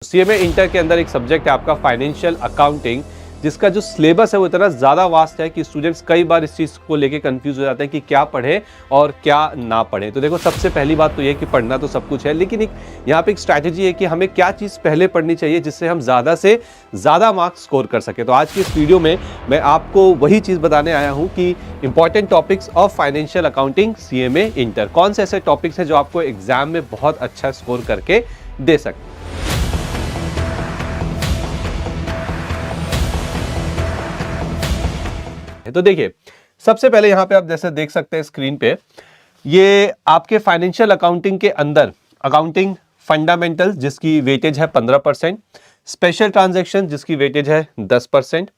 CMA inter के अंदर एक सब्जेक्ट है आपका फाइनेंशियल अकाउंटिंग, जिसका जो सिलेबस है वो इतना ज़्यादा वास्ट है कि स्टूडेंट्स कई बार इस चीज़ को लेके कंफ्यूज हो जाते हैं कि क्या पढ़े और क्या ना पढ़े। तो देखो, सबसे पहली बात तो ये कि पढ़ना तो सब कुछ है, लेकिन एक यहाँ पे एक स्ट्रैटेजी है कि हमें क्या चीज़ पहले पढ़नी चाहिए जिससे हम ज़्यादा से ज़्यादा मार्क्स स्कोर कर सके। तो आज की इस वीडियो में मैं आपको वही चीज़ बताने आया हूँ कि important topics of financial accounting CMA inter, कौन से ऐसे टॉपिक्स हैं जो आपको एग्जाम में बहुत अच्छा स्कोर करके दे सकते हैं। तो देखिए, सबसे पहले यहां पे आप जैसे देख सकते हैं स्क्रीन पे, ये आपके फाइनेंशियल अकाउंटिंग के अंदर अकाउंटिंग फंडामेंटल जिसकी वेटेज है 15%, स्पेशल ट्रांजैक्शन जिसकी वेटेज है 10%,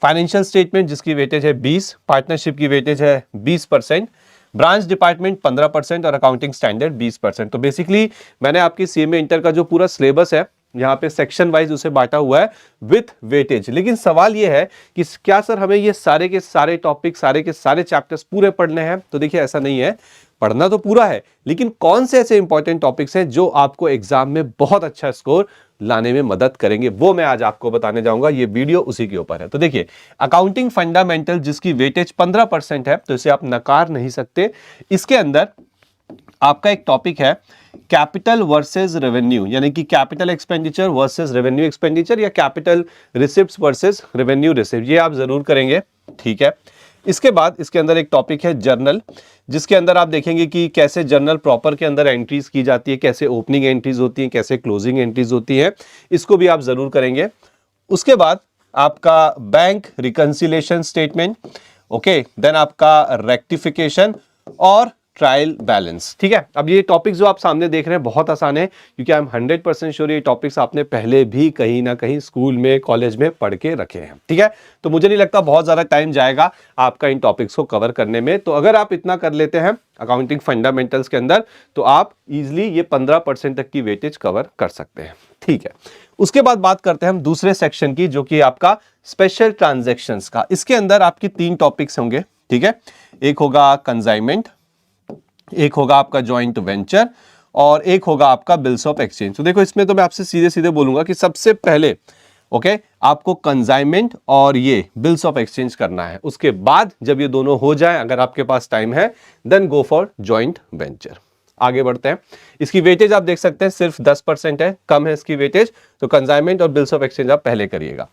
फाइनेंशियल स्टेटमेंट जिसकी वेटेज है 20%, पार्टनरशिप की वेटेज है 20%, ब्रांच डिपार्टमेंट 15% और अकाउंटिंग स्टैंडर्ड 20%। तो बेसिकली मैंने आपकी सीएमए इंटर का जो पूरा सिलेबस है यहाँ पे सेक्शन वाइज उसे बांटा हुआ है विथ वेटेज। लेकिन सवाल ये है कि क्या सर हमें ये सारे के सारे टॉपिक, सारे के सारे चैप्टर्स पूरे पढ़ने हैं? तो देखिए, ऐसा नहीं है, पढ़ना तो पूरा है, लेकिन कौन से ऐसे इंपॉर्टेंट टॉपिक्स हैं जो आपको एग्जाम में बहुत अच्छा स्कोर लाने में मदद करेंगे, वो मैं आज आपको बताने जाऊंगा। ये वीडियो उसी के ऊपर है। तो देखिए, अकाउंटिंग फंडामेंटल जिसकी वेटेज 15% है, तो इसे आप नकार नहीं सकते। इसके अंदर आपका एक टॉपिक है कैपिटल वर्सेस रेवेन्यू, यानी कि capital expenditure versus revenue expenditure, या capital receipts versus revenue receipt, ये आप जरूर करेंगे, ठीक है। इसके बाद इसके अंदर एक टॉपिक है जर्नल, जिसके अंदर आप देखेंगे कि कैसे जर्नल प्रॉपर के अंदर एंट्रीज की जाती है, कैसे ओपनिंग एंट्रीज होती हैं, कैसे क्लोजिंग एंट्रीज होती हैं, इसको भी आप जरूर करेंगे। उसके बाद आपका bank reconciliation statement, okay, then आपका रेक्टिफिकेशन और ट्रायल बैलेंस, ठीक है। अब ये टॉपिक्स जो आप सामने देख रहे हैं बहुत आसान है, क्योंकि आई एम 100% श्योर ये टॉपिक्स आपने पहले भी कहीं ना कहीं स्कूल में, कॉलेज में पढ़ के रखे हैं, ठीक है। तो मुझे नहीं लगता बहुत ज्यादा टाइम जाएगा आपका इन टॉपिक्स को कवर करने में। तो अगर आप इतना कर लेते हैं अकाउंटिंग फंडामेंटल्स के अंदर, तो आप इजिली ये 15% तक की वेटेज कवर कर सकते हैं, ठीक है। उसके बाद बात करते हैं हम दूसरे सेक्शन की, जो कि आपका स्पेशल ट्रांजेक्शन्स का। इसके अंदर आपकी 3 टॉपिक्स होंगे, ठीक है। एक होगा कंसाइनमेंट, एक होगा आपका जॉइंट वेंचर, और एक होगा आपका बिल्स ऑफ एक्सचेंज। तो देखो, इसमें तो मैं आपसे सीधे सीधे बोलूंगा कि सबसे पहले ओके आपको कंसाइनमेंट और ये बिल्स ऑफ एक्सचेंज करना है। उसके बाद जब ये दोनों हो जाए, अगर आपके पास टाइम है, then go for joint venture. आगे बढ़ते हैं। इसकी वेटेज आप देख सकते हैं सिर्फ 10% है, कम है इसकी वेटेज। तो कंसाइनमेंट और बिल्स ऑफ एक्सचेंज आप पहले करिएगा।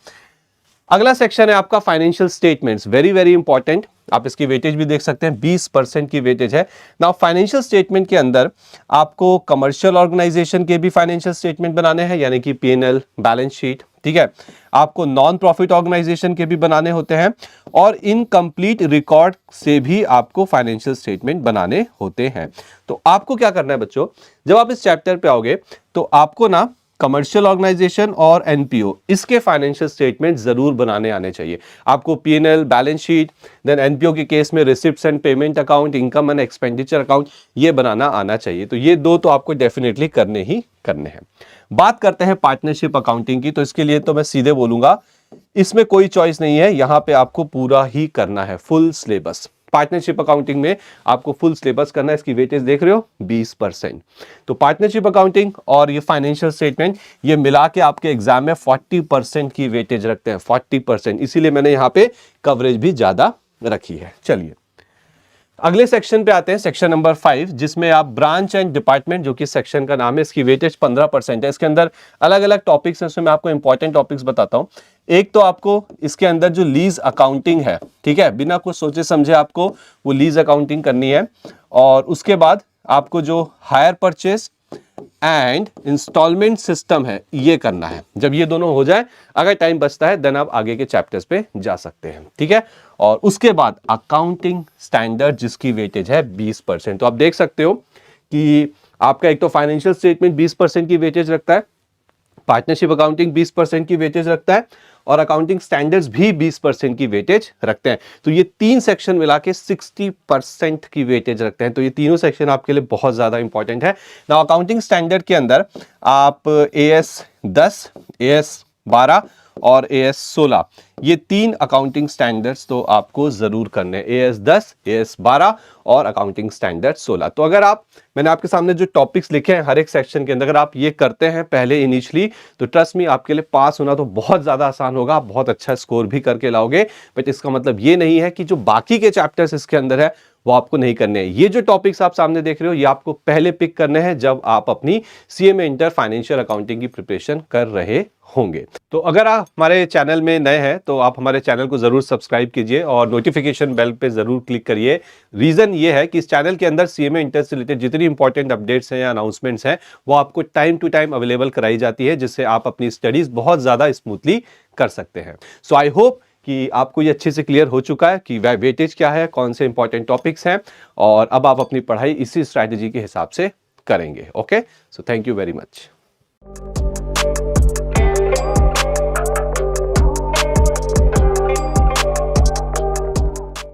अगला सेक्शन है आपका financial statements, very very important. आप इसकी वेटेज भी देख सकते हैं, 20% की वेटेज है। नाउ फाइनेंशियल स्टेटमेंट के अंदर आपको कमर्शियल ऑर्गेनाइजेशन के भी फाइनेंशियल स्टेटमेंट बनाने हैं, यानी कि पीएनएल, बैलेंस शीट, ठीक है। आपको नॉन प्रॉफिट ऑर्गेनाइजेशन के भी बनाने होते हैं, और इनकम्प्लीट रिकॉर्ड से भी आपको फाइनेंशियल स्टेटमेंट बनाने होते हैं। तो आपको क्या करना है बच्चों, जब आप इस चैप्टर पे आओगे तो आपको ना कमर्शियल ऑर्गेनाइजेशन और एनपीओ, इसके फाइनेंशियल स्टेटमेंट जरूर बनाने आने चाहिए। आपको PNL, balance sheet, then NPO के केस में receipts and payment account, income and expenditure account, ये बनाना आना चाहिए। तो ये 2 तो आपको डेफिनेटली करने ही करने हैं। बात करते हैं पार्टनरशिप अकाउंटिंग की। तो इसके लिए तो मैं सीधे बोलूंगा, इसमें कोई चॉइस नहीं है, यहां पे आपको पूरा ही करना है, फुल सिलेबस। पार्टनरशिप अकाउंटिंग में आपको फुल सिलेबस करना है। इसकी वेटेज देख रहे हो, 20%। तो पार्टनरशिप अकाउंटिंग और ये फाइनेंशियल स्टेटमेंट, ये मिला के आपके एग्जाम में 40% की वेटेज रखते हैं, 40%। इसीलिए मैंने यहां पे कवरेज भी ज्यादा रखी है। चलिए अगले सेक्शन पे आते हैं, सेक्शन नंबर 5, जिसमें आप ब्रांच एंड डिपार्टमेंट, जो कि सेक्शन का नाम है, इसकी वेटेज 15% है। इसके अंदर अलग अलग टॉपिक्स हैं, उसमें मैं आपको इंपॉर्टेंट टॉपिक्स बताता हूं। एक तो आपको इसके अंदर जो लीज अकाउंटिंग है, ठीक है, बिना कुछ सोचे समझे आपको वो लीज अकाउंटिंग करनी है। और उसके बाद आपको जो hire purchase and instalment system है, ये करना है। जब ये दोनों हो जाए, अगर टाइम बचता है, देन आप आगे के चैप्टर्स पे जा सकते हैं, ठीक है। और उसके बाद अकाउंटिंग स्टैंडर्ड, जिसकी वेटेज है 20%। तो आप देख सकते हो कि आपका एक तो फाइनेंशियल स्टेटमेंट 20% की वेटेज रखता है, पार्टनरशिप अकाउंटिंग 20% की वेटेज रखता है, और अकाउंटिंग स्टैंडर्ड्स भी 20% की वेटेज रखते हैं। तो ये 3 सेक्शन मिला के 60% की वेटेज रखते हैं। तो ये तीनों सेक्शन आपके लिए बहुत ज्यादा इंपॉर्टेंट है। ना अकाउंटिंग स्टैंडर्ड के अंदर आप AS 10, AS 12 और AS 16, ये 3 अकाउंटिंग स्टैंडर्ड्स तो आपको जरूर करने हैं, AS 10, AS 12 और अकाउंटिंग स्टैंडर्ड 16। तो अगर मैंने आपके सामने जो टॉपिक्स लिखे हैं हर एक सेक्शन के अंदर, अगर आप ये करते हैं पहले इनिशियली, तो ट्रस्ट मी आपके लिए पास होना तो बहुत ज्यादा आसान होगा, आप बहुत अच्छा स्कोर भी करके लाओगे। बट इसका मतलब ये नहीं है कि जो बाकी के चैप्टर्स इसके अंदर है वो आपको नहीं करने हैं। ये जो टॉपिक्स आप सामने देख रहे हो ये आपको पहले पिक करने हैं जब आप अपनी CMA इंटर फाइनेंशियल अकाउंटिंग की प्रिपरेशन कर रहे होंगे। तो अगर आप हमारे चैनल में नए हैं तो आप हमारे चैनल को जरूर सब्सक्राइब कीजिए और नोटिफिकेशन बेल पे जरूर क्लिक करिए। रीजन ये है कि इस चैनल के अंदर CMA इंटर से रिलेटेड जितनी इंपॉर्टेंट अपडेट्स हैं या अनाउंसमेंट्स हैं वो आपको टाइम टू टाइम अवेलेबल कराई जाती है, जिससे आप अपनी स्टडीज बहुत ज्यादा स्मूथली कर सकते हैं। सो आई होप कि आपको ये अच्छे से क्लियर हो चुका है कि वेटेज क्या है, कौन से इंपॉर्टेंट टॉपिक्स हैं, और अब आप अपनी पढ़ाई इसी स्ट्रैटेजी के हिसाब से करेंगे। Okay, so thank you very much.